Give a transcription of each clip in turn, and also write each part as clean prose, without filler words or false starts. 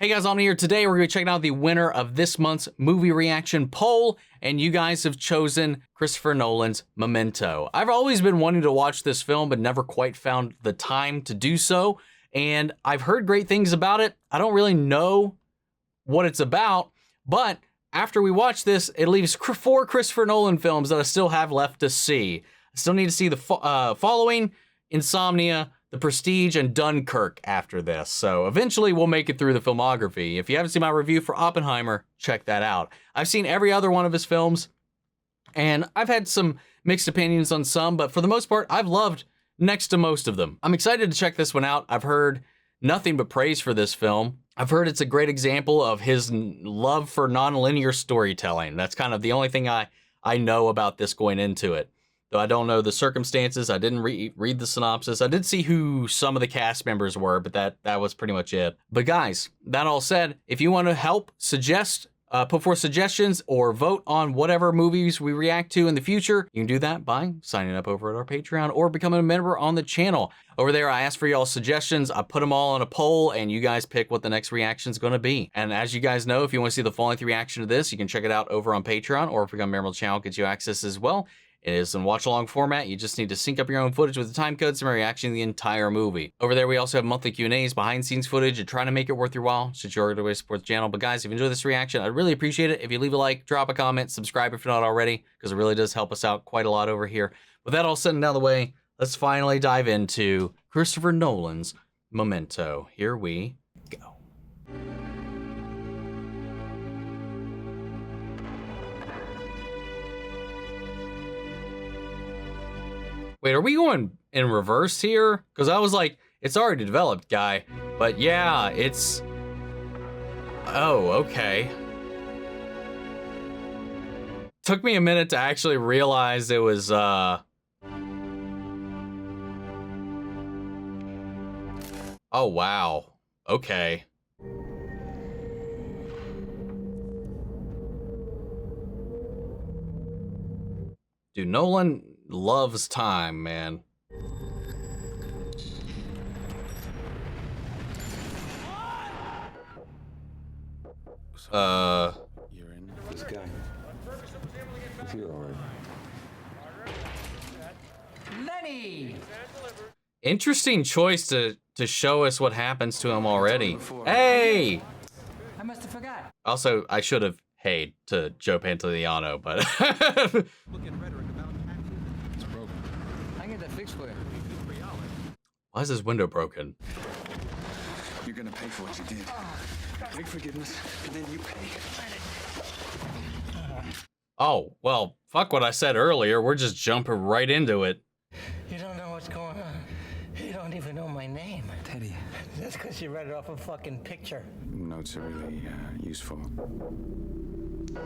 Hey guys, I'm here. Today we're going to be checking out the winner of this month's movie reaction poll, and you guys have chosen Christopher Nolan's Memento. I've always been wanting to watch this film, but never quite found the time to do so, and I've heard great things about it. I don't really know what it's about, but after we watch this, it leaves 4 Christopher Nolan films that I still have left to see. I still need to see the following: Insomnia, The Prestige, and Dunkirk after this. So eventually we'll make it through the filmography. If you haven't seen my review for Oppenheimer, check that out. I've seen every other one of his films, and I've had some mixed opinions on some, but for the most part, I've loved next to most of them. I'm excited to check this one out. I've heard nothing but praise for this film. I've heard it's a great example of his love for non-linear storytelling. That's kind of the only thing I know about this going into it. Though I don't know the circumstances, I didn't read the synopsis. I did see who some of the cast members were, but that was pretty much it. But guys, that all said, if you want to help suggest, put forth suggestions or vote on whatever movies we react to in the future, you can do that by signing up over at our Patreon or becoming a member on the channel. Over there, I ask for y'all's suggestions. I put them all on a poll, and you guys pick what the next reaction is going to be. And as you guys know, if you want to see the full length reaction to this, you can check it out over on Patreon, or if you become a member of the channel, it gets you access as well. It is in watch-along format. You just need to sync up your own footage with the time code, so you're reacting to the entire movie. Over there, we also have monthly Q&As, behind-the-scenes footage, and trying to make it worth your while, since you're already way to support the channel. But guys, if you enjoy this reaction, I'd really appreciate it if you leave a like, drop a comment, subscribe if you're not already, because it really does help us out quite a lot over here. With that all said and out of the way, let's finally dive into Christopher Nolan's Memento. Here we go. Wait, are we going in reverse here? Because I was like, it's already developed, Guy. But yeah, it's... Oh, okay. Took me a minute to actually realize it was, Oh, wow. Okay. Dude, Nolan loves time, man. You're in this guy. Is he alright? Lenny! Interesting choice to show us what happens to him already. Hey! I must have forgot. Also, I should have heyed to Joe Pantoliano, but I get that fixed for you. why is his window broken? You're gonna pay for what you did. Beg forgiveness, and then you pay. Oh, well, fuck what I said earlier. We're just jumping right into it. You don't know what's going on. You don't even know my name. Teddy. That's because you read it off a fucking picture. Notes are really useful.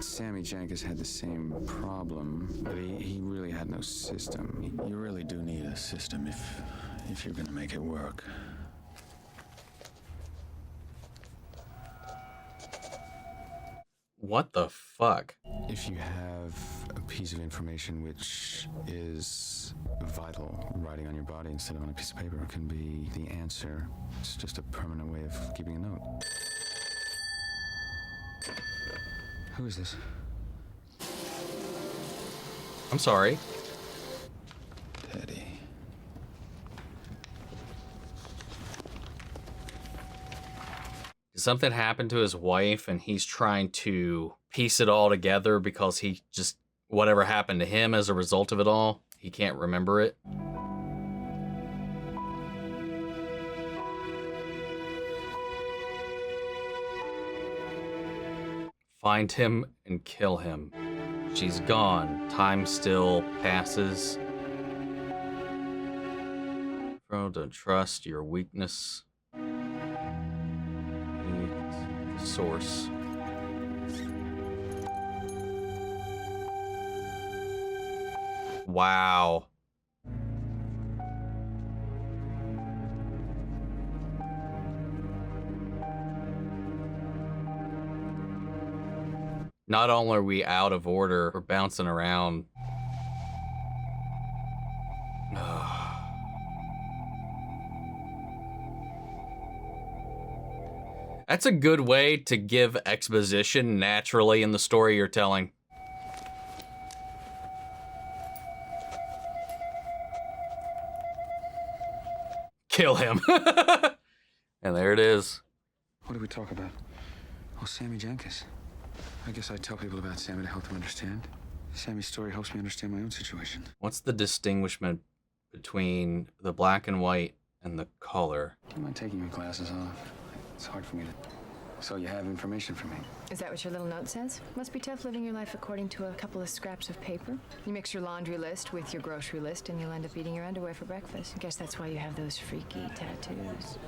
Sammy Jenkins had the same problem, but he really had no system. You really do need a system if you're gonna make it work. What the fuck? If you have a piece of information which is vital, writing on your body instead of on a piece of paper can be the answer. It's just a permanent way of keeping a note. Who is this? I'm sorry. Teddy. Did something happen to his wife and he's trying to piece it all together because he just, whatever happened to him as a result of it all, he can't remember it? Find him and kill him. She's gone. Time still passes. Bro, don't trust your weakness. The source. Wow. Not only are we out of order, we're bouncing around. That's a good way to give exposition naturally in the story you're telling. Kill him. And there it is. What did we talk about? Oh, Sammy Jenkins. I guess I'd tell people about Sammy to help them understand. Sammy's story helps me understand my own situation. What's the distinguishment between the black and white and the color? Do you mind taking your glasses off? It's hard for me to... So you have information for me? Is that what your little note says? Must be tough living your life according to a couple of scraps of paper. You mix your laundry list with your grocery list and you'll end up eating your underwear for breakfast. I guess that's why you have those freaky tattoos.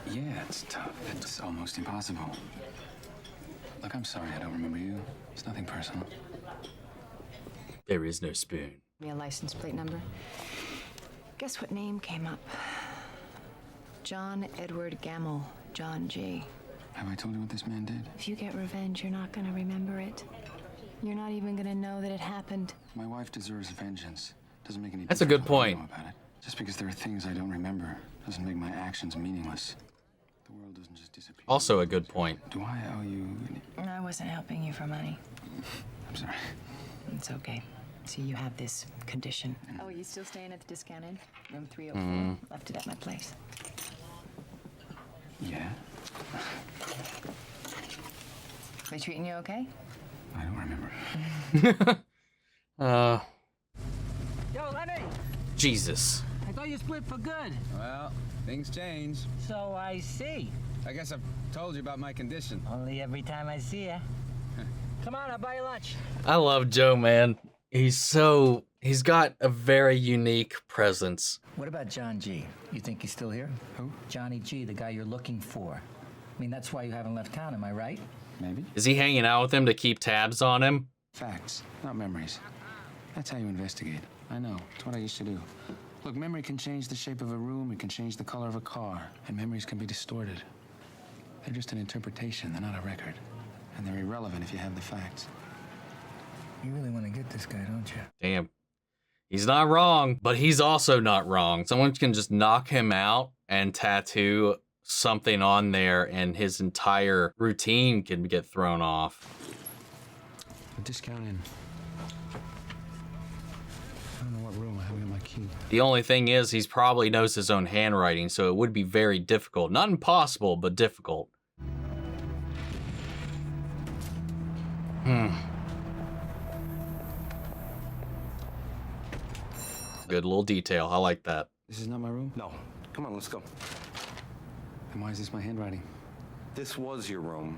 Yeah, it's tough. It's almost impossible. Look, I'm sorry I don't remember you. It's nothing personal. There is no spoon. Me a license plate number. Guess what name came up? John Edward Gamble, John G. Have I told you what this man did? If you get revenge, you're not gonna remember it. You're not even gonna know that it happened. My wife deserves vengeance. Doesn't make any That's a good point. about it. Just because there are things I don't remember doesn't make my actions meaningless. The world doesn't just disappear. Also a good point. Do I owe you any... I wasn't helping you for money. I'm sorry. It's okay. See, you have this condition. Oh, are you still staying at the discount inn? Room 304. Left it at my place. Yeah? They treating you okay? I don't remember. Yo, Lenny, Jesus. I thought you split for good. Well, things change. So I see. I guess I've told you about my condition. Only every time I see you. Come on, I'll buy you lunch. I love Joe, man. He's got a very unique presence. What about John G? You think he's still here? Who? Johnny G, the guy you're looking for. I mean, that's why you haven't left town, am I right? Maybe. Is he hanging out with him to keep tabs on him? Facts, not memories. That's how you investigate. I know. It's what I used to do. Look, memory can change the shape of a room, it can change the color of a car, and memories can be distorted. They're just an interpretation, they're not a record. And they're irrelevant if you have the facts. You really want to get this guy, don't you? Damn. He's not wrong, but he's also not wrong. Someone can just knock him out and tattoo something on there, and his entire routine can get thrown off. A discount in. I don't know what room, I haven't got my key. The only thing is, he probably knows his own handwriting, so it would be very difficult. Not impossible, but difficult. Good little detail. I like that. This is not my room? No. Come on, let's go. Then why is this my handwriting? This was your room,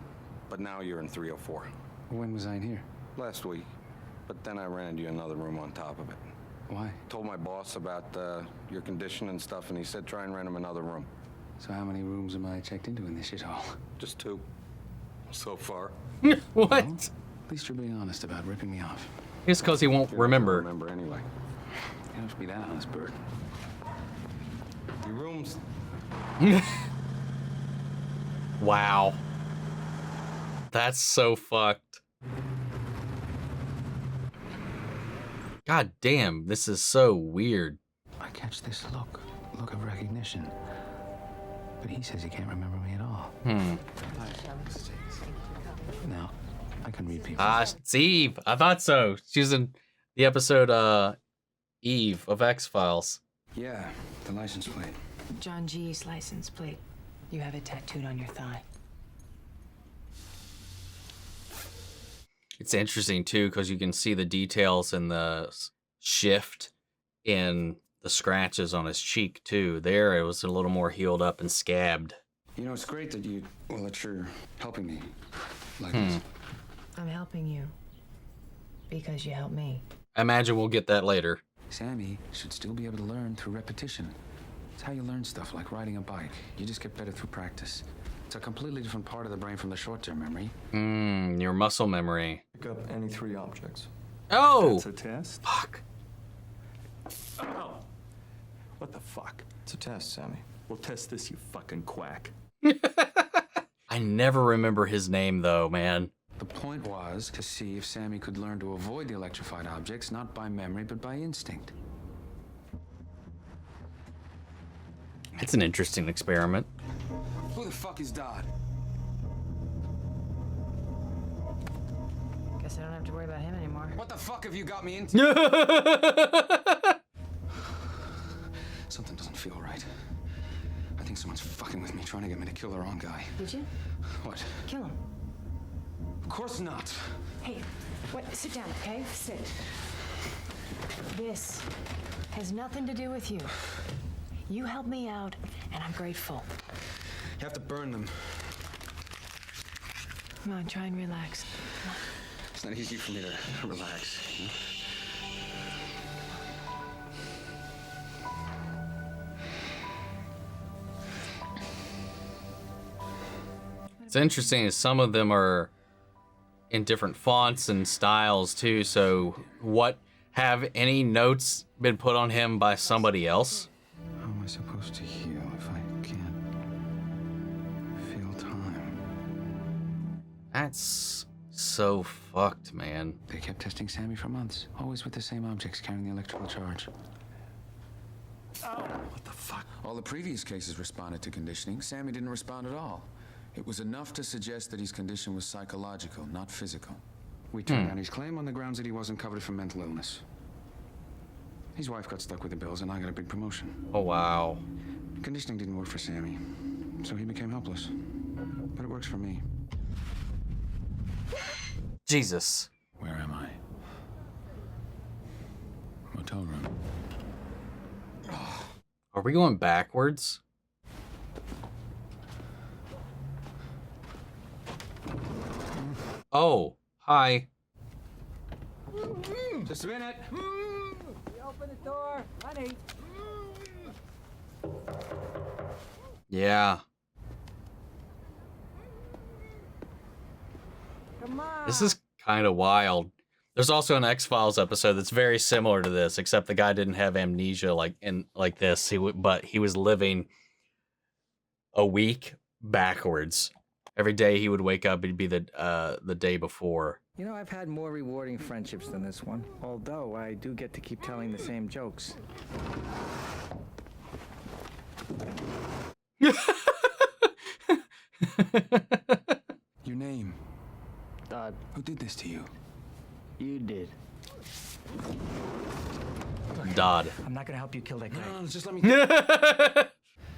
but now you're in 304. When was I in here? Last week. But then I rented you another room on top of it. Why? Told my boss about your condition and stuff, and he said try and rent him another room. So how many rooms am I checked into in this shithole? Just 2. So far. What? Well, at least you're being honest about ripping me off. It's because he won't You're not gonna remember. remember anyway. You don't have to be that honest, Bert. Your room's... Wow. That's so fucked. God damn, this is so weird. I catch this look of recognition. But he says he can't remember me at all. Now, I can read people. Ah, it's Eve. I thought so. She was in the episode, Eve of X-Files. Yeah, the license plate. John G's license plate. You have it tattooed on your thigh. It's interesting, too, because you can see the details and the shift in the scratches on his cheek, too. There, it was a little more healed up and scabbed. You know, it's great that you're helping me like this. I'm helping you because you helped me. I imagine we'll get that later. Sammy should still be able to learn through repetition. It's how you learn stuff, like riding a bike. You just get better through practice. It's a completely different part of the brain from the short-term memory. Your muscle memory. Pick up any 3 objects. Oh! It's a test. Fuck. Oh. What the fuck? It's a test, Sammy. We'll test this, you fucking quack. I never remember his name, though, man. The point was to see if Sammy could learn to avoid the electrified objects, not by memory, but by instinct. It's an interesting experiment. Who Who the fuck is Dodd? Guess I don't have to worry about him anymore. What the fuck have you got me into? Something doesn't feel right. I think someone's fucking with me, trying to get me to kill the wrong guy. Did you? What? Kill him. Of course not. Hey, what? Sit down, okay? Sit. This has nothing to do with you. You helped me out, and I'm grateful. You have to burn them. Come on, try and relax. Come on. It's not easy for me to relax. You know? It's interesting is some of them are in different fonts and styles too. So what, have any notes been put on him by somebody else? How am I supposed to heal if I can't feel time? That's so fucked, man. They kept testing Sammy for months, always with the same objects carrying the electrical charge. What the fuck? All the previous cases responded to conditioning. Sammy didn't respond at all. It was enough to suggest that his condition was psychological, not physical. We turned down his claim on the grounds that he wasn't covered for mental illness. His wife got stuck with the bills, and I got a big promotion. Oh, wow. Conditioning didn't work for Sammy, so he became helpless. But it works for me. Jesus. Where am I? Motel room. Are we going backwards? Oh, hi. Just a minute. Open the door, honey. Yeah. Come on. This is kind of wild. There's also an X-Files episode that's very similar to this, except the guy didn't have amnesia like this. But he was living a week backwards. Every day he would wake up, it'd be the day before. You know, I've had more rewarding friendships than this one. Although I do get to keep telling the same jokes. Your name. Dodd, Who did this to you? you did. Dodd. I'm not gonna help you kill that guy. No, just let me...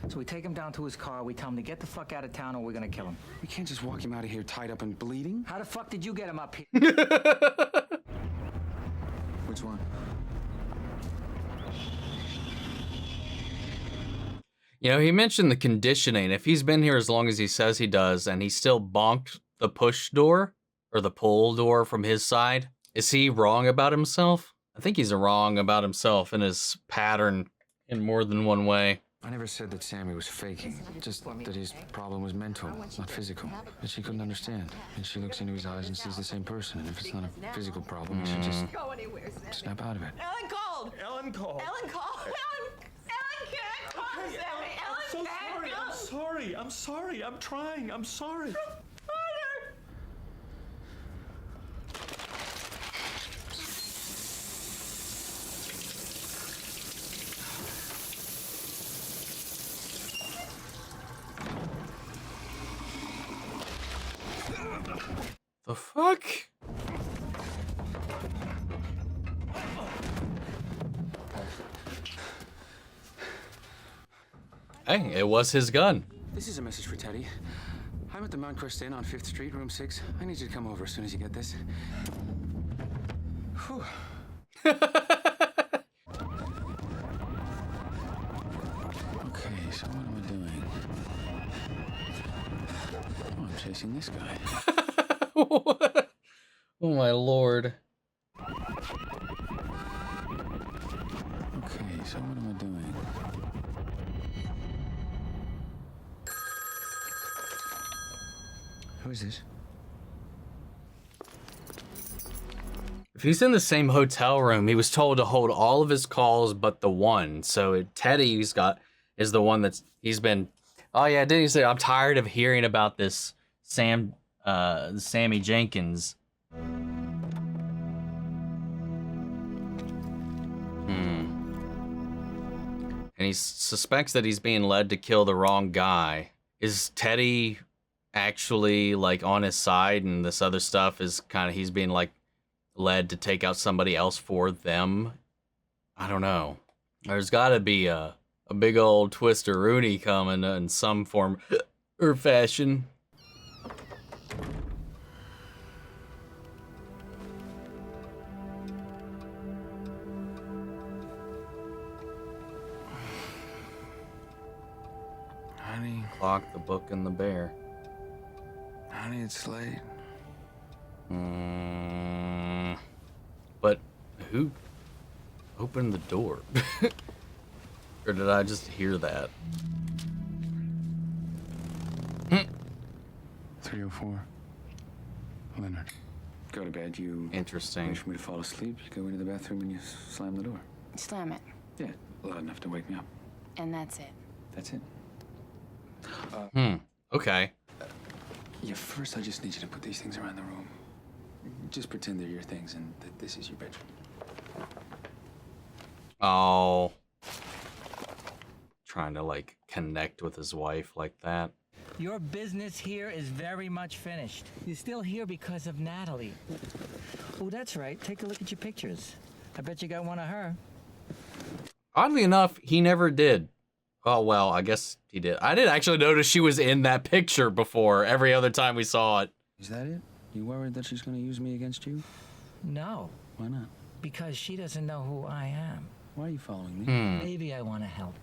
So we take him down to his car, we tell him to get the fuck out of town or we're gonna kill him. We can't just walk him out of here tied up and bleeding. How the fuck did you get him up here? Which one? You know, he mentioned the conditioning. If he's been here as long as he says he does, and he still bonked the push door or the pull door from his side, is he wrong about himself? I think he's wrong about himself in his pattern in more than one way. I never said that Sammy was faking, just that his problem was mental, not physical. That she couldn't understand. And she looks into his eyes and sees the same person. And if it's not a physical problem, she just Go anywhere, Sammy. snap out of it. Ellen called. Ellen called. Ellen called. Ellen can't call Sammy. Ellen So can't sorry. call. I'm sorry. I'm sorry. I'm trying. I'm sorry. The fuck? Hey, it was his gun. This is a message for Teddy. I'm at the Mount Crest Inn on 5th Street, room 6. I need you to come over as soon as you get this. Whew. Okay, so what am I doing? Oh, I'm chasing this guy. What? Oh my lord. Okay, so what am I doing? Who is this? If he's in the same hotel room, he was told to hold all of his calls but the one. So Teddy's got is the one he's been. Oh yeah, didn't he say I'm tired of hearing about this Sammy Jenkins? And he suspects that he's being led to kill the wrong guy. Is Teddy actually like on his side, and this other stuff is kind of he's being like led to take out somebody else for them? I don't know. There's got to be a big old Twister Rooney coming in some form or fashion. Honey, Clock, the book, and the bear. honey, it's late. But who opened the door? Or did I just hear that? 304. Leonard. Go to bed. You Interesting. wait for me to fall asleep. You go into the bathroom and you slam the door. Slam it. Yeah, loud enough to wake me up. And that's it. That's it. Okay. Yeah, first I just need you to put these things around the room. Just pretend they're your things and that this is your bedroom. Oh. Trying to like connect with his wife like that. Your business here is very much finished. You're still here because of Natalie. Oh, that's right. Take a look at your pictures. I bet you got one of her. Oddly enough, he never did. Oh, well, I guess he did. I did actually notice she was in that picture before every other time we saw it. Is that it? You worried that she's going to use me against you? No, Why not? because she doesn't know who I am. Why are you following me? Maybe I want to help.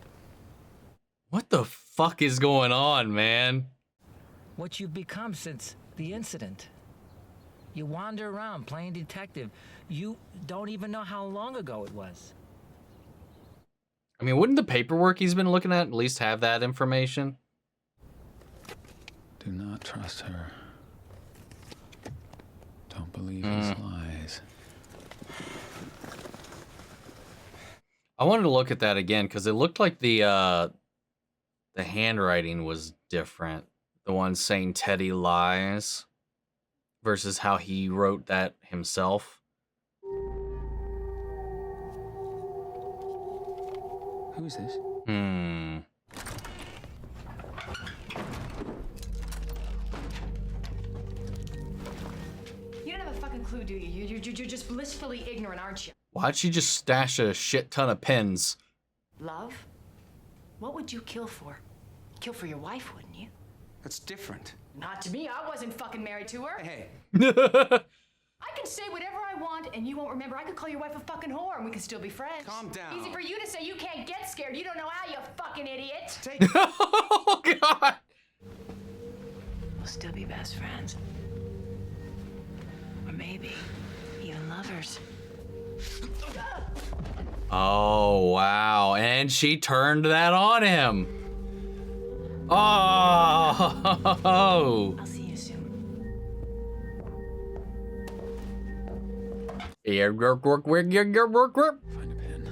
What the fuck is going on, man? What you've become since the incident. You wander around playing detective. You don't even know how long ago it was. I mean, wouldn't the paperwork he's been looking at least have that information? Do not trust her. Don't believe his lies. I wanted to look at that again because it looked like the handwriting was different. The one saying Teddy lies versus how he wrote that himself. Who is this? You don't have a fucking clue, do you? You're just blissfully ignorant, aren't you? Why'd she just stash a shit ton of pens? Love? What would you kill for? Kill for your wife, wouldn't you? That's different. Not to me. I wasn't fucking married to her. Hey. I can say whatever I want, and you won't remember. I could call your wife a fucking whore, and we can still be friends. Calm down. Easy for you to say. You can't get scared. You don't know how, you fucking idiot. Oh, God. We'll still be best friends. Or maybe even lovers. Oh, wow. And she turned that on him. Oh. I'll see you soon. Yeah, work. Find a pen.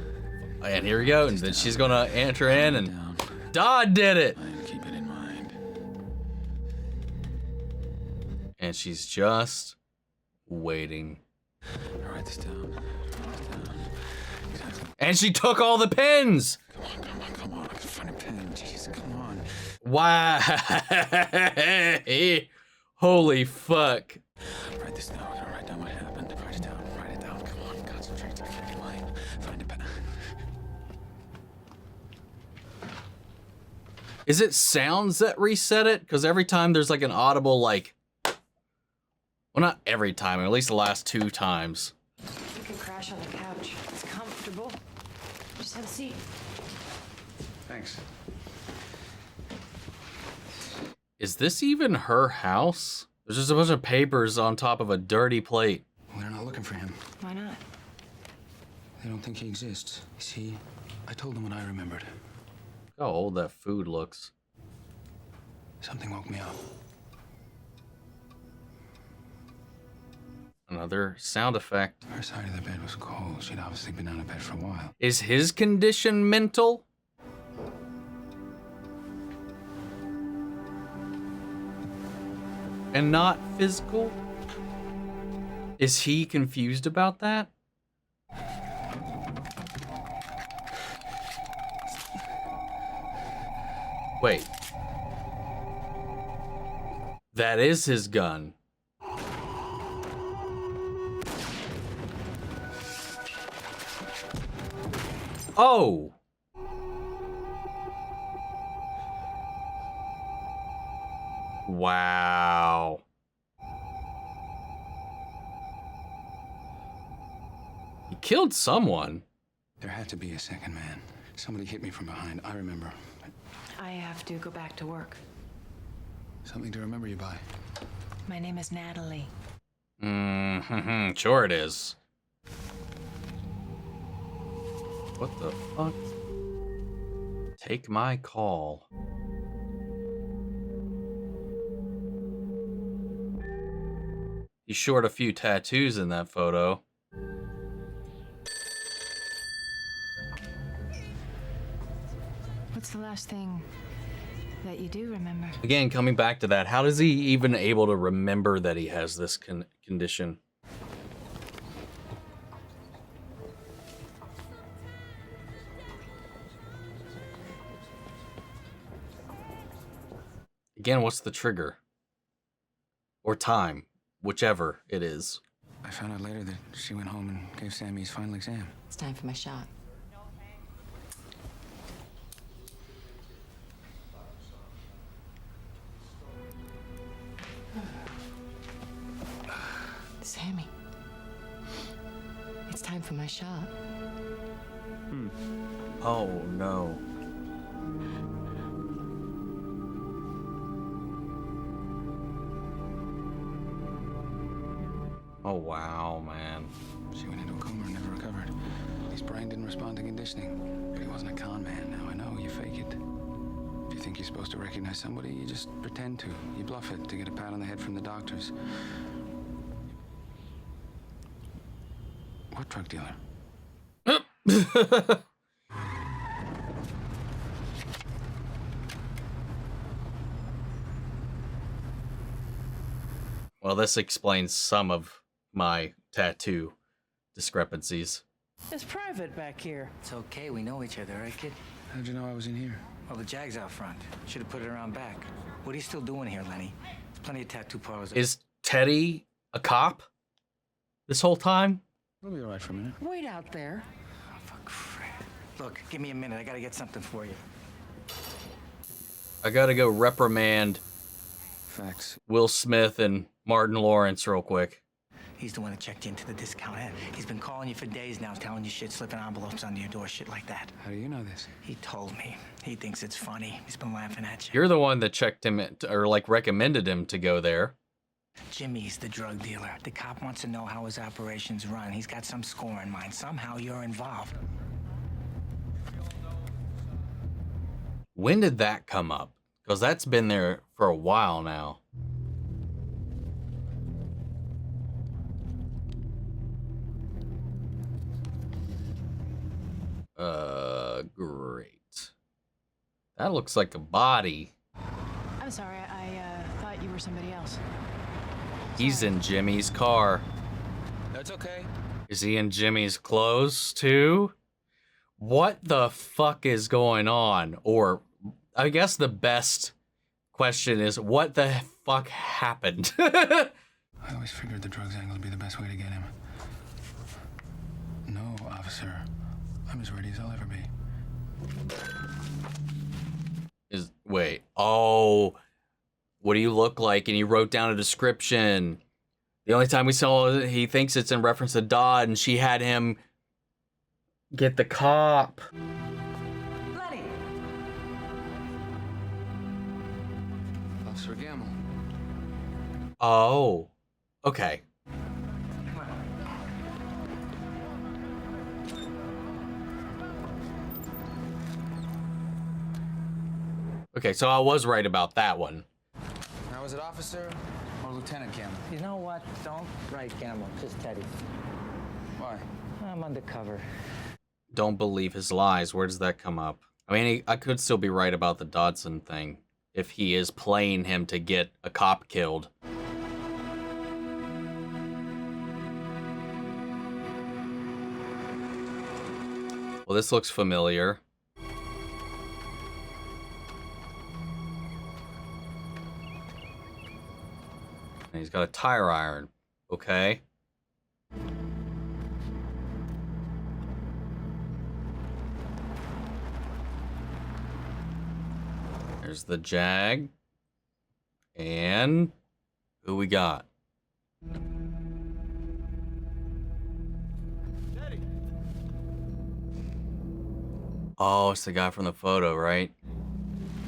And here we go. And then she's gonna enter in, and Down. Dodd did it. And keep it in mind. And she's just waiting. I'll write this down. Write this down. Exactly. And she took all the pens. Come on. I can find a pen. Jeez, come on. Wow. Holy fuck. Write this down. I'm gonna write down what happened. Write it down. Write it down. Come on. Concentrate. I can't be lying. Find a pen. Is it sounds that reset it? Because every time there's like an audible, like, well, not every time, at least the last 2 times. You can crash on the couch. It's comfortable. Just have a seat. Thanks. Is this even her house? There's just a bunch of papers on top of a dirty plate. Well, they're not looking for him. Why not? They don't think he exists. You see, I told them what I remembered. Look how old that food looks. Something woke me up. Another sound effect. Her side of the bed was cold. She'd obviously been out of bed for a while. Is his condition mental? And not physical? Is he confused about that? Wait. That is his gun. Oh! Wow. He killed someone. There had to be a second man. Somebody hit me from behind. I remember. I have to go back to work. Something to remember you by. My name is Natalie. Mm-hmm. Sure it is. What the fuck? Take my call. He's short a few tattoos in that photo. What's the last thing that you do remember? Again, coming back to that, how is he even able to remember that he has this condition? Again, what's the trigger? Or time, whichever it is. I found out later that she went home and gave Sammy his final exam. It's time for my shot. Sammy, it's time for my shot. Oh, no. Oh, wow, man. She went into a coma and never recovered. His brain didn't respond to conditioning. But he wasn't a con man. Now I know, you fake it. If you think you're supposed to recognize somebody, you just pretend to. You bluff it to get a pat on the head from the doctors. What drug dealer? Well, this explains some of my tattoo discrepancies. It's private back here. It's okay, we know each other, right, kid? How'd you know I was in here? Well, the Jag's out front. Should have put it around back. What are you still doing here, Lenny? There's plenty of tattoo parlors. Is Teddy a cop this whole time? We'll be all right for a minute. Wait out there. Oh, for crap. Look, give me a minute. I gotta get something for you. I gotta go reprimand Facts. Will Smith and Martin Lawrence real quick. He's the one that checked you into the discount inn. He's been calling you for days now, telling you shit, slipping envelopes under your door, shit like that. How do you know this? He told me. He thinks it's funny. He's been laughing at you. You're the one that checked him, or like recommended him to go there. Jimmy's the drug dealer. The cop wants to know how his operations run. He's got some score in mind. Somehow you're involved. When did that come up? Because that's been there for a while now. Great. That looks like a body. I'm sorry, I thought you were somebody else. He's in Jimmy's car. That's okay. Is he in Jimmy's clothes too? What the fuck is going on? Or I guess the best question is, what the fuck happened? I always figured the drugs angle would be the best way to get him. No, officer. I'm as ready as I'll ever be. Wait, oh, what do you look like? And he wrote down a description. The only time we saw it, he thinks it's in reference to Dodd, and she had him get the cop. Lenny! Officer Gamble. Oh, okay. Okay, so I was right about that one. Now, was it Officer or Lieutenant Gamble? You know what? Don't write Gamble. Just Teddy. Why? I'm undercover. Don't believe his lies. Where does that come up? I mean, I could still be right about the Dodson thing if he is playing him to get a cop killed. Well, this looks familiar. And he's got a tire iron. Okay. There's the Jag. And who we got? Oh, it's the guy from the photo, right?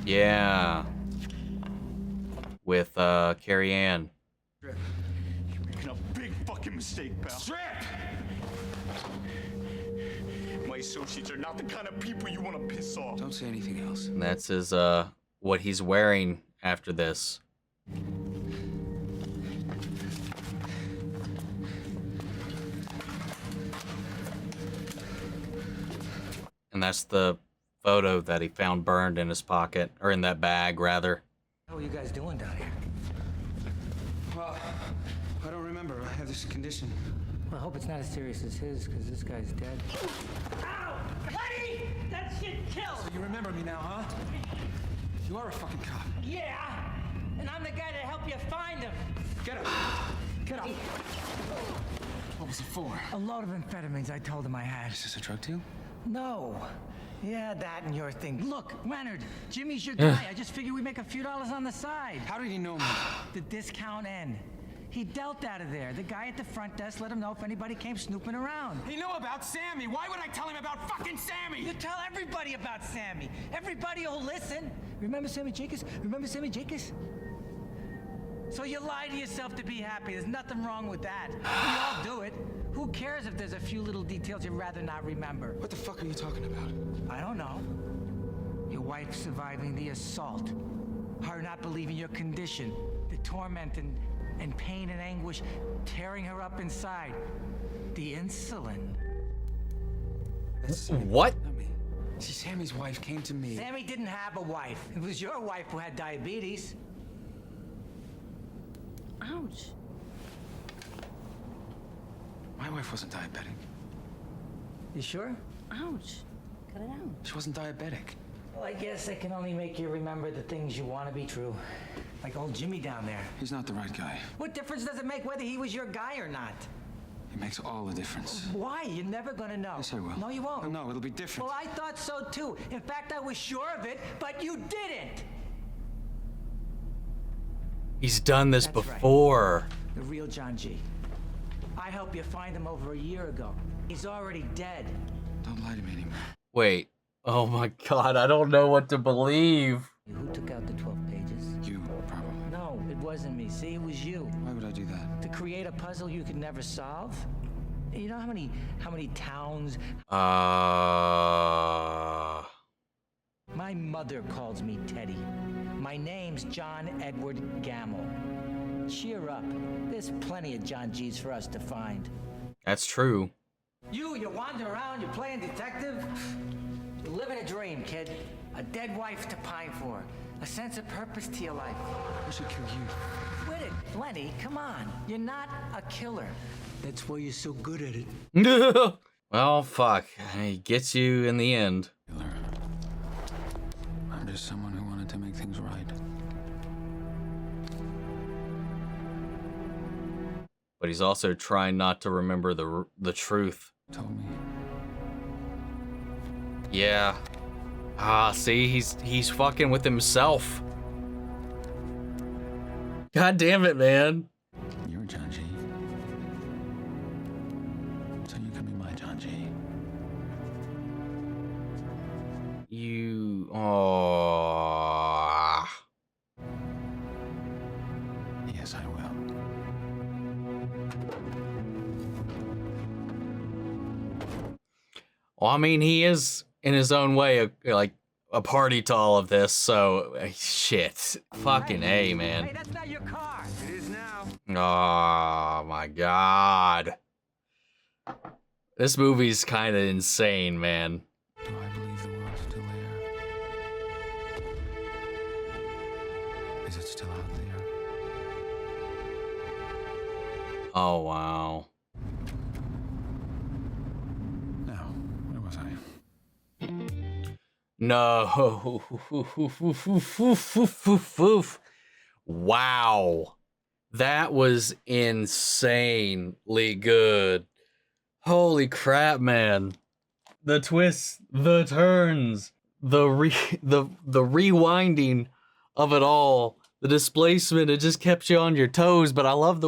Yeah. With Carrie-Anne. You're making a big fucking mistake, pal. Strip! My associates are not the kind of people you want to piss off. Don't say anything else. And that's his what he's wearing after this. And that's the photo that he found burned in his pocket, or in that bag, rather. How are you guys doing down here? Well, I don't remember. I have this condition. Well, I hope it's not as serious as his, because this guy's dead. Ow! Buddy! That shit kills! You remember me now, huh? You are a fucking cop. Yeah! And I'm the guy to help you find him! Get up! Get up! What was it for? A load of amphetamines I told him I had. Is this a drug deal? No. Yeah, that and your thing. Look, Leonard, Jimmy's your guy. I just figured we'd make a few dollars on the side. How did he know me? The discount end. He dealt out of there. The guy at the front desk let him know if anybody came snooping around. He knew about Sammy. Why would I tell him about fucking Sammy? You tell everybody about Sammy. Everybody will listen. Remember Sammy Jacobs? Remember Sammy Jacobs? So you lie to yourself to be happy. There's nothing wrong with that. We all do it. Who cares if there's a few little details you'd rather not remember? What the fuck are you talking about? I don't know. Your wife surviving the assault. Her not believing your condition. The torment and pain and anguish tearing her up inside. The insulin. That's Sammy, What? not me. See, Sammy's wife came to me. Sammy didn't have a wife. It was your wife who had diabetes. Ouch. My wife wasn't diabetic. You sure? Ouch. Cut it out. She wasn't diabetic. Well, I guess I can only make you remember the things you want to be true. Like old Jimmy down there. He's not the right guy. What difference does it make whether he was your guy or not? It makes all the difference. Why? You're never gonna know. Yes, I will. No, you won't. No, it'll be different. Well, I thought so too. In fact, I was sure of it, but you didn't. He's done this That's right. before. The real John G. I helped you find him over a year ago. He's already dead. Don't lie to me anymore. Wait. Oh my god, I don't know what to believe. Who took out the 12 pages? You, probably. No, it wasn't me. See, it was you. Why would I do that? To create a puzzle you could never solve? You know how many towns? My mother calls me Teddy. My name's John Edward Gamble. Cheer up. There's plenty of John G's for us to find. That's true. You wander around, you're playing detective. You're living a dream, kid. A dead wife to pine for. A sense of purpose to your life. I should kill you. Quit it, Lenny. Come on. You're not a killer. That's why you're so good at it. Well, fuck. He gets you in the end. Killer. I'm just someone who wanted to make things right. But he's also trying not to remember the truth. Told me. Yeah. Ah, see, he's fucking with himself. God damn it, man. You're John G. So you can be my John G. You. Oh. Yes, I will. Well, I mean, he is in his own way like a party to all of this. So shit, fucking A, man. Hey, that's not your car. It is now. Oh my god. This movie's kind of insane, man. Do I believe the world's still there? Is it still out there? Oh wow. Now, where was I? No. Wow. That was insanely good. Holy crap, man. The twists, the turns, the rewinding of it all, the displacement, it just kept you on your toes. But I love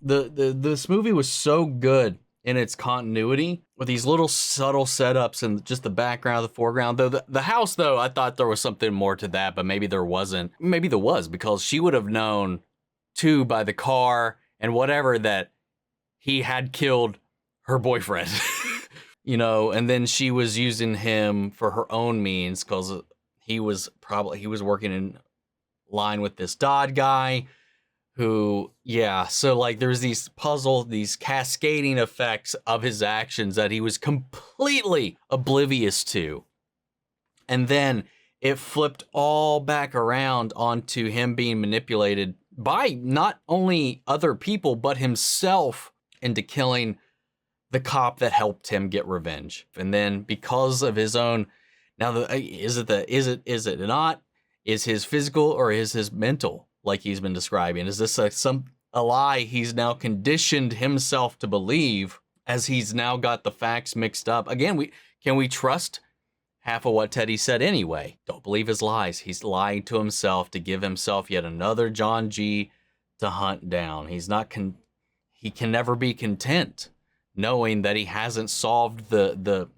this movie was so good in its continuity with these little subtle setups and just the background, the foreground. Though the house, though, I thought there was something more to that, but maybe there wasn't. Maybe there was, because she would have known too by the car and whatever that he had killed her boyfriend. You know, and then she was using him for her own means because he was working in line with this Dodd guy who, yeah, so like there's these cascading effects of his actions that he was completely oblivious to. And then it flipped all back around onto him being manipulated by not only other people, but himself into killing the cop that helped him get revenge. And then because of his own, now is it not? Is his physical or is his mental, like he's been describing? Is this a lie he's now conditioned himself to believe, as he's now got the facts mixed up? Again, can we trust half of what Teddy said anyway? Don't believe his lies. He's lying to himself to give himself yet another John G. to hunt down. He can never be content knowing that he hasn't solved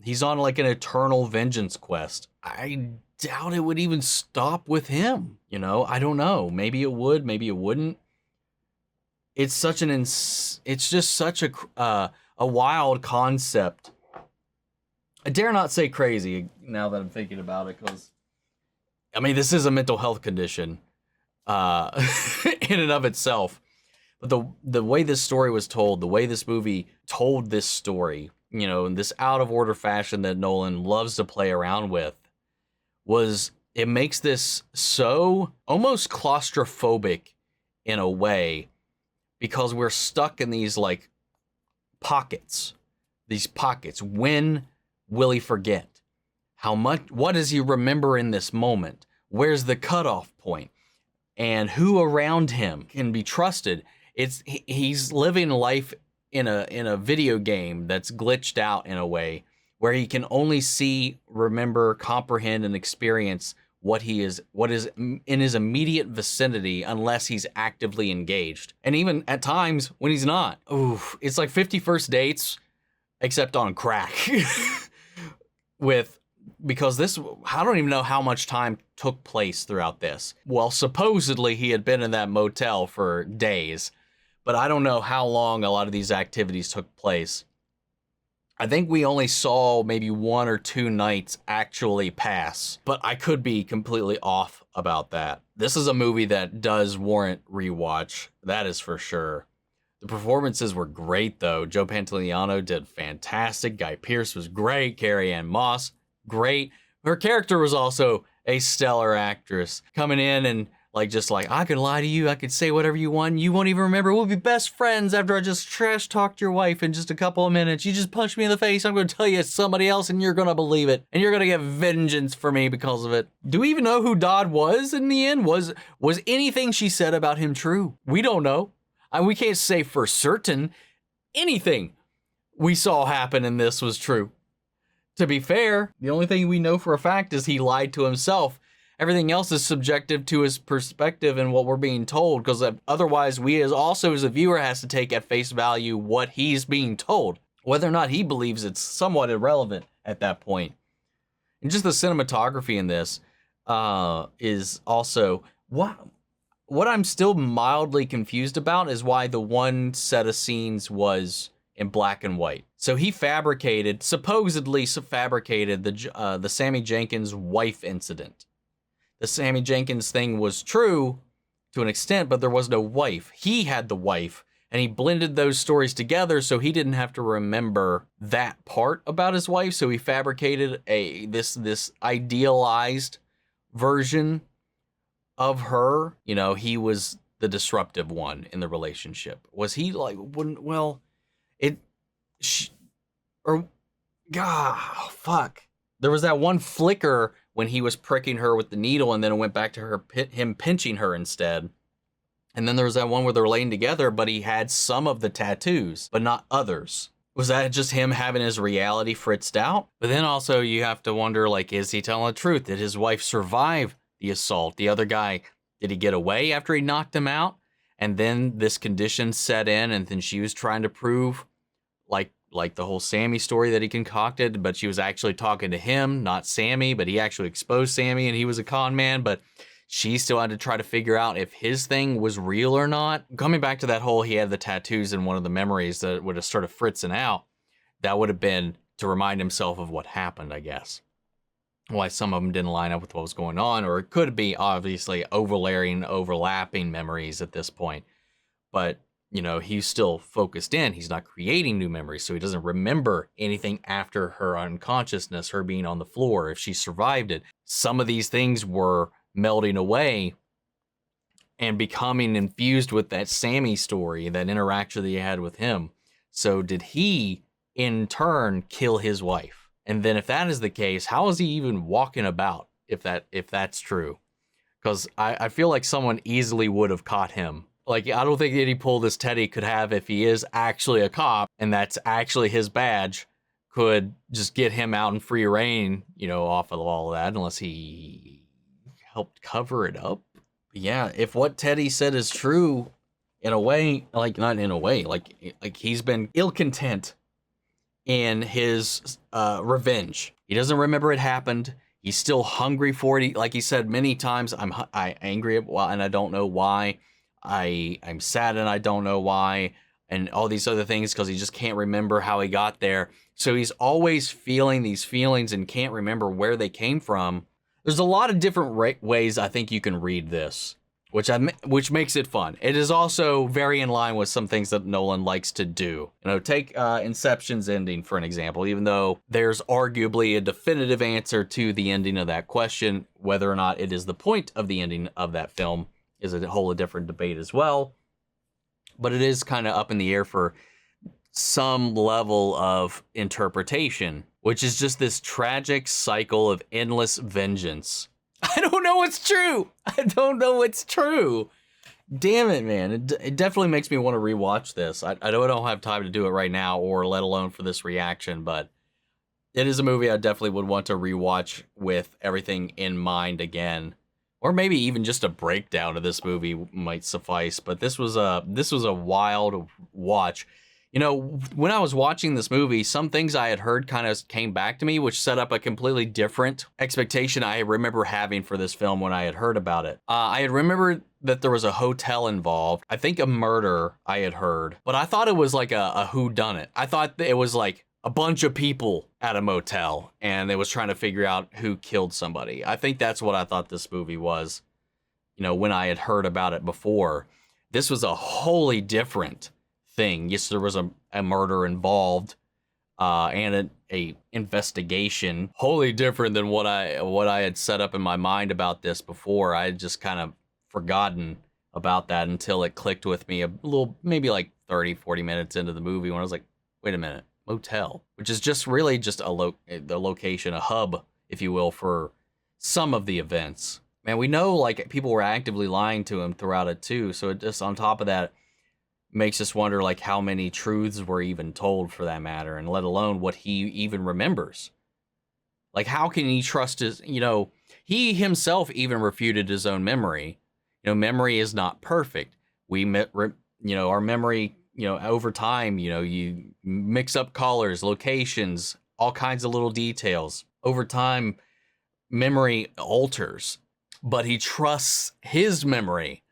he's on like an eternal vengeance quest. I doubt it would even stop with him. You know, I don't know. Maybe it would, maybe it wouldn't. It's just such a wild concept. I dare not say crazy now that I'm thinking about it, because I mean, this is a mental health condition in and of itself. But the way this story was told, the way this movie told this story, you know, in this out of order fashion that Nolan loves to play around with, it makes this so almost claustrophobic in a way, because we're stuck in these like pockets. When will he forget? What does he remember in this moment? Where's the cutoff point? And who around him can be trusted? He's living life in a video game that's glitched out in a way where he can only see, remember, comprehend, and experience what is in his immediate vicinity unless he's actively engaged. And even at times when he's not. Oof, it's like 50 First Dates, except on crack. Because I don't even know how much time took place throughout this. Well, supposedly he had been in that motel for days, but I don't know how long a lot of these activities took place. I think we only saw maybe 1 or 2 nights actually pass, but I could be completely off about that. This is a movie that does warrant rewatch, that is for sure. The performances were great, though. Joe Pantoliano did fantastic. Guy Pearce was great. Carrie-Anne Moss, great. Her character was also a stellar actress, coming in and just I can lie to you, I can say whatever you want, you won't even remember. We'll be best friends after I just trash talked your wife in just a couple of minutes. You just punch me in the face, I'm going to tell you it's somebody else, and you're going to believe it, and you're going to get vengeance for me because of it. Do we even know who Dodd was in the end? Was anything she said about him true? We don't know. We can't say for certain anything we saw happen in this was true. To be fair, the only thing we know for a fact is he lied to himself. Everything else is subjective to his perspective and what we're being told, because otherwise we as a viewer has to take at face value what he's being told. Whether or not he believes it's somewhat irrelevant at that point. And just the cinematography in this is also... What I'm still mildly confused about is why the one set of scenes was in black and white. So he supposedly fabricated the Sammy Jenkins wife incident. The Sammy Jenkins thing was true to an extent, but there was no wife. He had the wife, and he blended those stories together so he didn't have to remember that part about his wife. So he fabricated this idealized version of her. You know, he was the disruptive one in the relationship. Was he fuck. There was that one flicker when he was pricking her with the needle, and then it went back to him pinching her instead. And then there was that one where they were laying together, but he had some of the tattoos, but not others. Was that just him having his reality fritzed out? But then also you have to wonder, like, is he telling the truth? Did his wife survive the assault? The other guy, did he get away after he knocked him out? And then this condition set in, and then she was trying to prove, like the whole Sammy story that he concocted, but she was actually talking to him, not Sammy, but he actually exposed Sammy and he was a con man, but she still had to try to figure out if his thing was real or not. Coming back to that whole, he had the tattoos in one of the memories that would have started fritzing out, that would have been to remind himself of what happened, I guess. Why some of them didn't line up with what was going on, or it could be obviously overlapping memories at this point. But, you know, he's still focused in. He's not creating new memories, so he doesn't remember anything after her unconsciousness, her being on the floor, if she survived it. Some of these things were melding away and becoming infused with that Sammy story, that interaction that he had with him. So did he, in turn, kill his wife? And then if that is the case, how is he even walking about, if that's true? Because I feel like someone easily would have caught him. Like, I don't think any pull this Teddy could have, if he is actually a cop and that's actually his badge, could just get him out in free reign, you know, off of all of that, unless he helped cover it up. Yeah, if what Teddy said is true, in a way, like, not in a way, like he's been ill-content in his revenge. He doesn't remember it happened. He's still hungry for it. Like he said many times, I'm angry and I don't know why. I'm sad and I don't know why, and all these other things, because he just can't remember how he got there. So he's always feeling these feelings and can't remember where they came from. There's a lot of different ways I think you can read this, which makes it fun. It is also very in line with some things that Nolan likes to do. You know, take Inception's ending for an example. Even though there's arguably a definitive answer to the ending of that question, whether or not it is the point of the ending of that film is a whole different debate as well. But it is kind of up in the air for some level of interpretation, which is just this tragic cycle of endless vengeance. I don't know what's true. I don't know what's true. Damn it, man. It definitely makes me want to rewatch this. I don't have time to do it right now, or let alone for this reaction, but it is a movie I definitely would want to rewatch with everything in mind again. Or maybe even just a breakdown of this movie might suffice. But this was a wild watch. You know, when I was watching this movie, some things I had heard kind of came back to me, which set up a completely different expectation I remember having for this film when I had heard about it. I had remembered that there was a hotel involved. I think a murder I had heard, but I thought it was like a whodunit. I thought it was like a bunch of people at a motel and they was trying to figure out who killed somebody. I think that's what I thought this movie was, you know, when I had heard about it before. This was a wholly different thing. Yes, there was a murder involved and a investigation, wholly different than what I had set up in my mind about this before. I had just kind of forgotten about that until it clicked with me a little, maybe like 30-40 minutes into the movie, when I was like, wait a minute, motel, which is just really just the location, a hub, if you will, for some of the events. Man, we know like people were actively lying to him throughout it too, so it just, on top of that, makes us wonder like how many truths were even told, for that matter, and let alone what he even remembers. Like, how can he trust his, you know, he himself even refuted his own memory. You know, memory is not perfect. Our memory, you know, over time, you know, you mix up colors, locations, all kinds of little details. Over time, memory alters, but he trusts his memory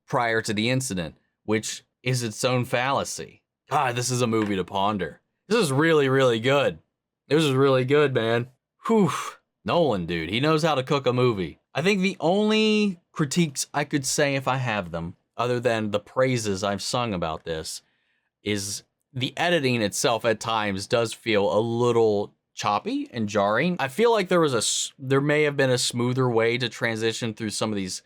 prior to the incident, which is its own fallacy. God, this is a movie to ponder. This is really, really good. This is really good, man. Whew. Nolan, dude, he knows how to cook a movie. I think the only critiques I could say, if I have them, other than the praises I've sung about this, is the editing itself at times does feel a little choppy and jarring. I feel like there may have been a smoother way to transition through some of these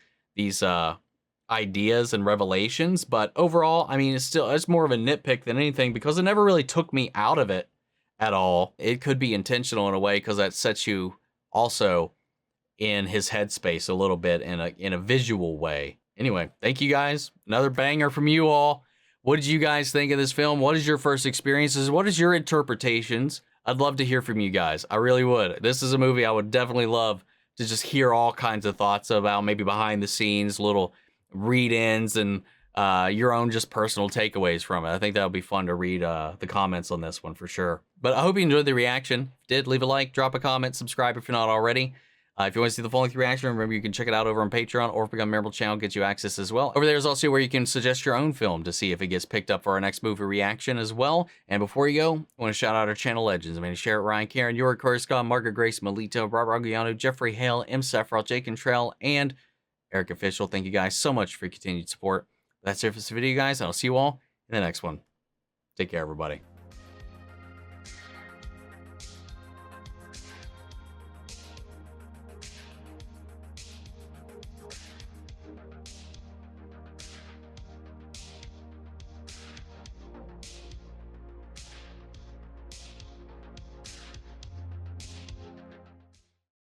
ideas and revelations, but overall, I mean, it's more of a nitpick than anything, because it never really took me out of it at all. It could be intentional in a way, because that sets you also in his headspace a little bit in a visual way, Anyway, thank you guys. Another banger from you all. What did you guys think of this film? What is your first experiences? What is your interpretations? I'd love to hear from you guys. I really would. This is a movie I would definitely love to just hear all kinds of thoughts about, maybe behind the scenes, little read-ins, and your own just personal takeaways from it. I think that would be fun to read the comments on this one for sure. But I hope you enjoyed the reaction. If you did, leave a like, drop a comment, subscribe if you're not already. If you want to see the full-length reaction, remember you can check it out over on Patreon, or if Become a Member channel gets you access as well. Over there is also where you can suggest your own film to see if it gets picked up for our next movie reaction as well. And before you go, I want to shout out our channel legends. I mean, share it, Ryan, Karen, Yorick, Corey, Scott, Margaret, Grace, Melito, Robert Aguiano, Jeffrey Hale, M. Sephiroth, Jake Cantrell, and Eric Official. Thank you guys so much for your continued support. That's it for this video, guys, and I'll see you all in the next one. Take care, everybody.